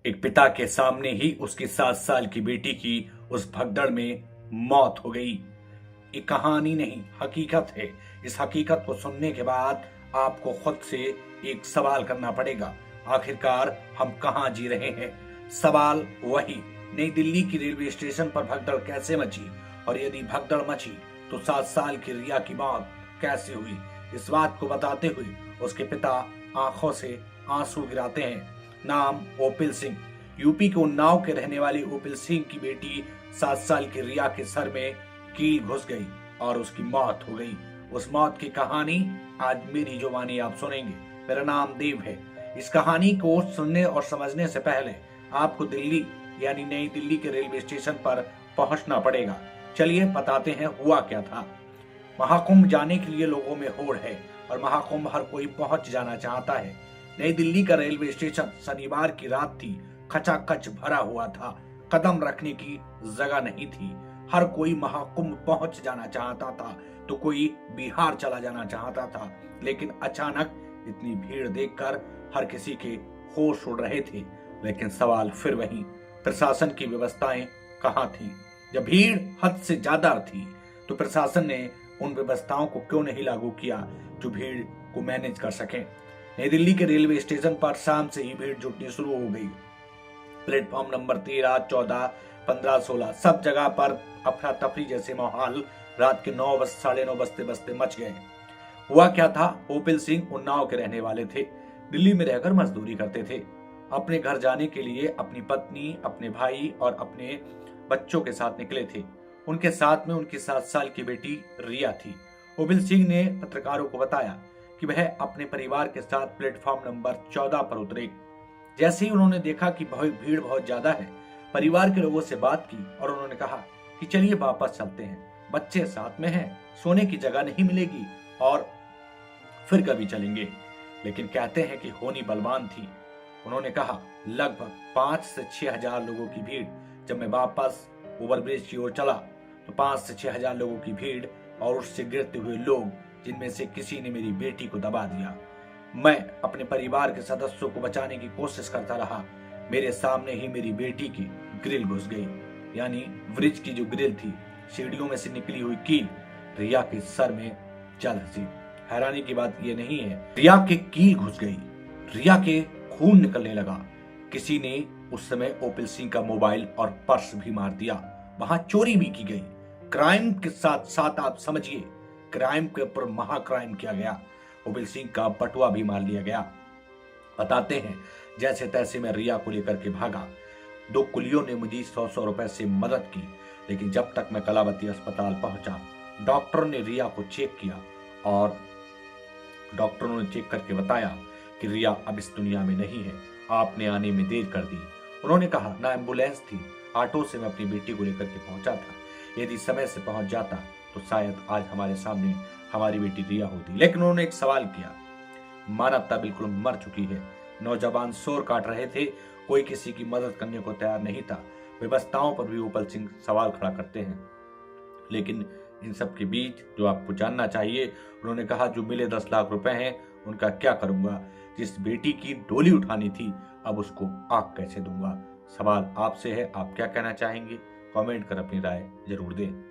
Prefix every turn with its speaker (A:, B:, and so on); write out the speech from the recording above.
A: एक पिता के सामने ही उसकी 7 साल की बेटी की उस भगदड़ में मौत हो गई। ये कहानी नहीं, हकीकत है। इस हकीकत को सुनने के बाद आपको खुद से एक सवाल करना पड़ेगा, आखिरकार हम कहां जी रहे हैं। सवाल वही, नई दिल्ली की रेलवे स्टेशन पर भगदड़ कैसे मची, और यदि भगदड़ मची तो 7 साल की रिया की मौत कैसे हुई। इस बात को बताते हुए उसके पिता आंखों से आंसू गिराते हैं। नाम ओपिल सिंह। यूपी के उन्नाव के रहने वाले ओपिल सिंह की बेटी 7 साल की रिया के सर में कील घुस गई और उसकी मौत हो गई। उस मौत की कहानी आज मेरी जुबानी आप सुनेंगे। मेरा नाम देव है। इस कहानी को सुनने और समझने से पहले आपको दिल्ली यानी नई दिल्ली के रेलवे स्टेशन पर पहुंचना पड़ेगा। चलिए बताते हैं हुआ क्या था। महाकुंभ जाने के लिए लोगों में होड़ है और महाकुंभ हर कोई पहुंच जाना चाहता है। नई दिल्ली का रेलवे स्टेशन शनिवार की रात थी, खचाखच भरा हुआ था, कदम रखने की जगह नहीं थी। हर कोई महाकुंभ पहुंच जाना चाहता था तो कोई बिहार चला जाना चाहता था। लेकिन अचानक इतनी भीड़ देखकर हर किसी के होश उड़ रहे थे। लेकिन सवाल फिर वही, प्रशासन की व्यवस्थाएं कहां थी। जब भीड़ हद से ज्यादा थी तो प्रशासन ने उन व्यवस्थाओं को क्यों नहीं लागू किया जो भीड़ को मैनेज कर सके। नई दिल्ली के रेलवे स्टेशन पर शाम से ही भीड़ जुटनी शुरू हो गई। प्लेटफॉर्म नंबर 13, 14, 15, 16 सब जगह पर अफरा तफरी जैसे माहौल रात के 9 बज 9:30 बजते बजते मच गए। हुआ क्या था, ओपिल सिंह उन्नाव के रहने वाले थे। दिल्ली में रहकर मजदूरी करते थे। अपने घर जाने के लिए अपनी पत्नी, अपने भाई और अपने बच्चों के साथ निकले थे। उनके साथ में उनकी 7 साल की बेटी रिया थी। ओपिल सिंह ने पत्रकारों को बताया कि वह अपने परिवार के साथ प्लेटफॉर्म नंबर 14 पर उतरे। जैसे ही उन्होंने देखा कि भीड़ बहुत ज्यादा है, परिवार के लोगों से बात की और उन्होंने कहा कि चलिए वापस चलते हैं, बच्चे साथ में हैं, सोने की जगह नहीं मिलेगी और फिर कभी चलेंगे। लेकिन कहते हैं कि होनी बलवान थी। उन्होंने कहा लगभग 5 से 6 हजार लोगों की भीड़। जब मैं वापस ओवरब्रिज की ओर चला तो 5 से 6 हजार लोगों की भीड़ और उससे गिरते हुए लोग, जिनमें से किसी ने मेरी बेटी को दबा दिया। मैं अपने परिवार के सदस्यों को बचाने की कोशिश करता रहा। मेरे सामने ही मेरी बेटी की ग्रिल घुस गई, यानी ब्रिज की जो ग्रिल थी, सीढ़ियों में से निकली हुई कील रिया के सर में चल हंसी। हैरानी की बात यह नहीं है, रिया के कील घुस गई, रिया के खून निकलने लगा। किसी ने उस समय ओपिल सिंह का मोबाइल और पर्स भी मार दिया। वहां चोरी भी की गई। क्राइम के साथ साथ आप समझिए, क्राइम के ऊपर महाक्राइम किया गया। ओपिल सिंह का बटुआ भी मार लिया गया। बताते हैं जैसे तैसे मैं रिया को लेकर के भागा। 2 कुलियों ने मुझे 100-100 रुपए से मदद की। लेकिन जब तक मैं कलावती अस्पताल पहुंचा, डॉक्टर ने रिया को चेक किया और डॉक्टरों ने चेक करके बताया कि रिया अब इस दुनिया में नहीं है, आपने आने में देर कर दी। उन्होंने कहा ना एम्बुलेंस थी, ऑटो से मैं अपनी बेटी को लेकर के पहुंचा था। यदि समय से पहुंच जाता तो शायद आज हमारे सामने हमारी बेटी रिया होती। लेकिन उन्होंने एक सवाल किया, मानवता बिल्कुल मर चुकी है। नौजवान शोर काट रहे थे, कोई किसी की मदद करने को तैयार नहीं था। व्यवस्थाओं पर भी ओपिल सिंह सवाल खड़ा करते हैं। लेकिन इन सब के बीच जो आपको जानना चाहिए, उन्होंने कहा जो मिले 10 लाख रुपए हैं उनका क्या करूंगा। जिस बेटी की डोली उठानी थी अब उसको आग कैसे दूंगा। सवाल आपसे है, आप क्या कहना चाहेंगे? कमेंट कर अपनी राय जरूर दें।